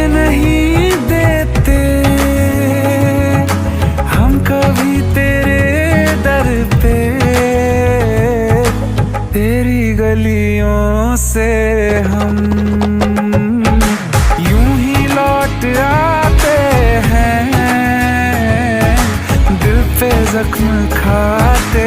नहीं देते हम कभी तेरे दर पे, तेरी गलियों से हम यूं ही लौट आते हैं, दिल पे जख्म खाते